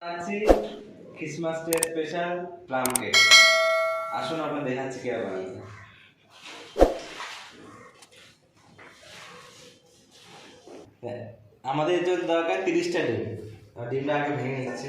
আছি Christmas day special plum cake. আসুন আমরা দেখাচ্ছি কিভাবে বানাতে। আমাদের জন্য দরকার 30টা ডিম। ডিমটা আগে ভেঙে নিচ্ছি।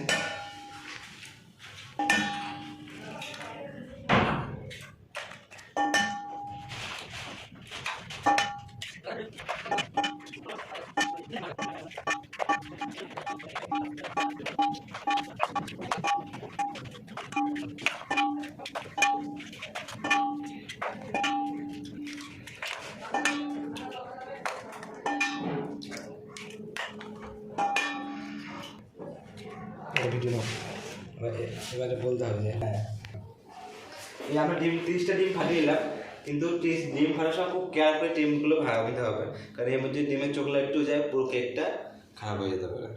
এবারে বলতে হবে যে হ্যাঁ এই আমরা 30টা ডিম ফাটিয়ে নিলাম, কিন্তু ডিম ফাটার সময় খুব কেয়ার করে ডিমগুলো ভাঙা দিতে হবে, কারণ এর মধ্যে ডিমের চোখলা একটু যায় পুরো কেকটা খারাপ হয়ে যেতে পারে।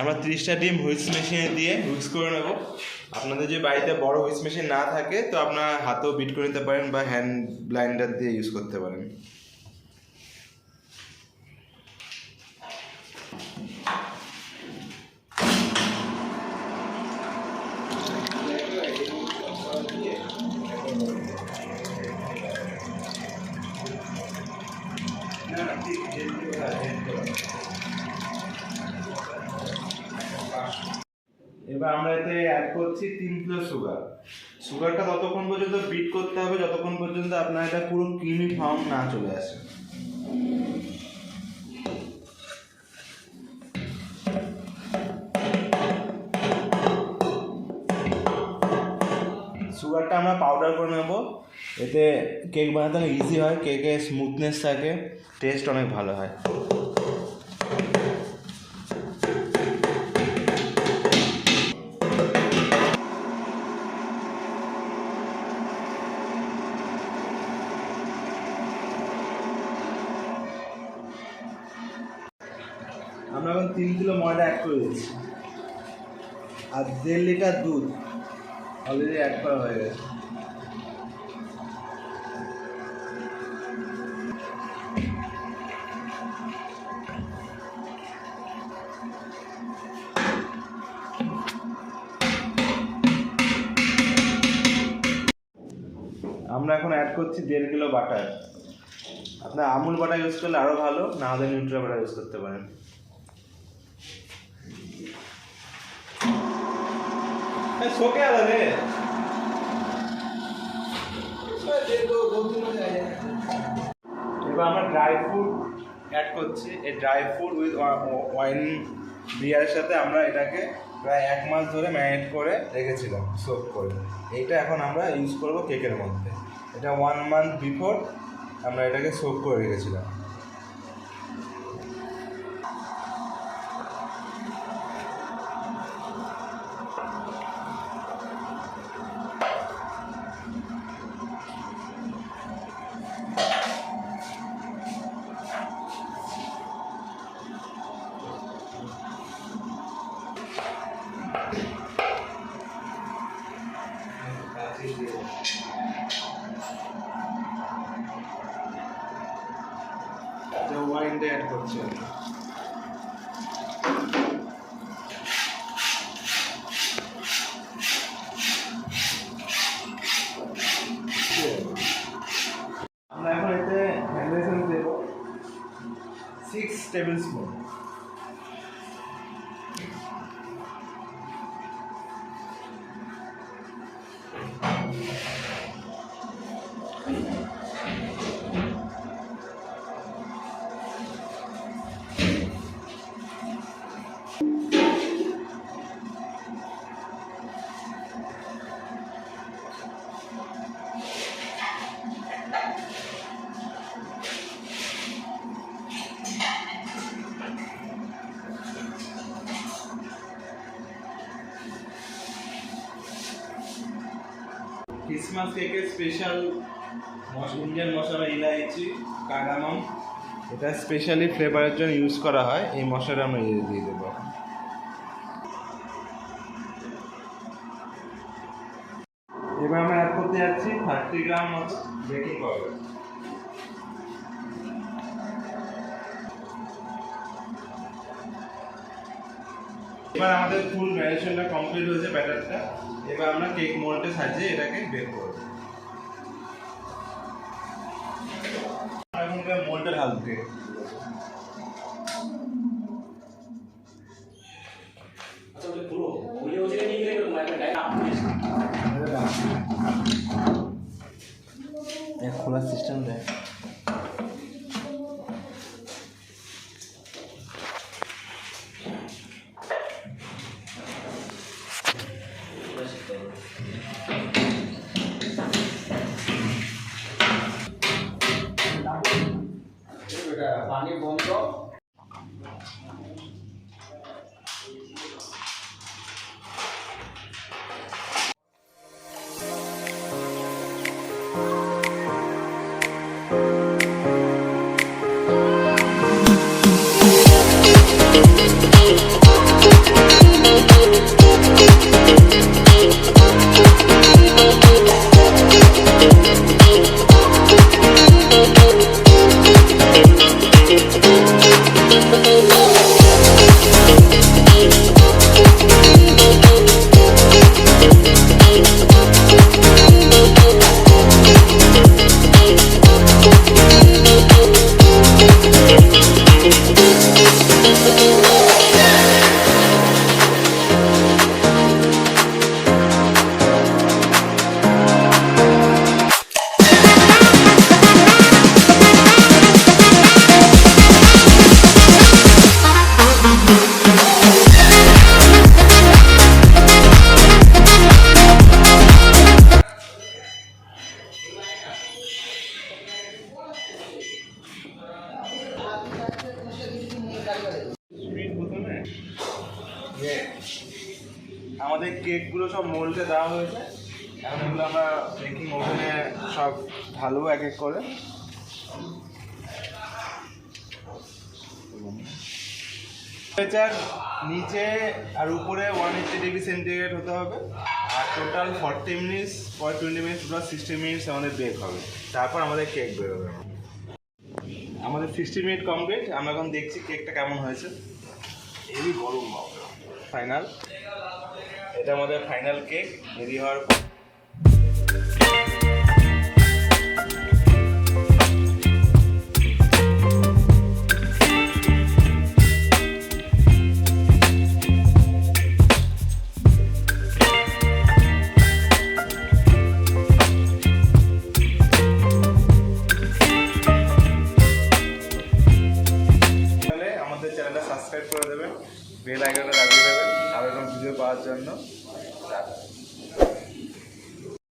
আমরা 30টা ডিম হুইস্ক মেশিনে দিয়ে হুইস্ক করে নেব। আপনাদের যে বাড়িতে বড় হুইস্ক মেশিন না থাকে তো আপনার হাতেও বিট করে নিতে পারেন বা হ্যান্ড ব্লাইন্ডার দিয়ে ইউজ করতে পারেন। এবার আমরা এতে অ্যাড করছি 3 কিলো সুগারটা ততক্ষণ পর্যন্ত বিট করতে হবে যতক্ষণ পর্যন্ত আপনার এটা পুরো ক্রিমি ফর্ম না চলে আসে। সুগারটা আমরা পাউডার করে নেব, এতে কেক বানাতে অনেক ইজি হয়, কেকের স্মুথনেস থাকে, টেস্ট অনেক ভালো হয়। আমরা এখন 3 কিলো ময়দা অ্যাড করে দিচ্ছি, আর 1.5 লিটার দুধ অলরেডি অ্যাড করা হয়ে গেছে। আমরা এখন অ্যাড করছি 1.5 কিলো বাটার। আপনার আমুল বাটার ইউজ করলে আরও ভালো, না হলে নিউট্রা বাটার ইউজ করতে পারেন। শোকে আলাদা এবার আমরা ড্রাই ফ্রুট অ্যাড করছি। এই ড্রাই ফ্রুট উইথ ওয়াইন বিয়ারের সাথে আমরা এটাকে প্রায় 1 মাস ধরে ম্যারিনেট করে রেখেছিলাম সোক করে। এইটা এখন আমরা ইউজ করব কেকের মধ্যে। এটা 1 মান্থ বিফোর আমরা এটাকে সোক করে রেখেছিলাম। ওয়াইনটা অ্যাড করছি। আমরা এখন এতে ভ্যানিলা দেব 6 টেবিল স্পুন। ক্রিসমাস কেকের স্পেশাল ইন্ডিয়ান মশলা ইলাইচি কার্ডামম, এটা স্পেশালি ফ্লেভারের জন্য ইউজ করা হয়। এই মশলাটা আমরা দিয়ে দেবো। এবার আমরা অ্যাড করতে যাচ্ছি 30 গ্রাম মতো বেকিং পাউডার। এবার আমাদের ফুল ম্যারিনেশনটা কমপ্লিট হয়েছে ব্যাটারটা। এবার আমরা কেক মোল্ডে সাজিয়ে এটাকে বেক করব। এখন মোল্ডে ঢালবে। খোলার সিস্টেম দেয়। পানি বন্ধ। আমাদের কেকগুলো সব মোল্ডে দেওয়া হয়েছে। এখন এগুলো আমরা বেকিং ওভেনে সব ঢালবো এক এক করে। টেম্পারেচার নিচে আর উপরে 180 ডিগ্রি সেন্টিগ্রেড হতে হবে। আর টোটাল 40 মিনিটস পর 20 মিনিটস প্লাস 60 মিনিটস আমাদের বেক হবে। তারপর আমাদের কেক বেরোবে। আমাদের 60 মিনিট কমপ্লিট। আমরা এখন দেখছি কেকটা কেমন হয়েছে। হেভি গরম হবে। ফাইনাল, এটা আমাদের ফাইনাল কেক রেডি হওয়ার পর। আমাদের চ্যানেলটা সাবস্ক্রাইব করে দেবেন, বেল আইকনটা লাগিয়ে দেবেন আরো এরকম ভিডিও পাওয়ার জন্য।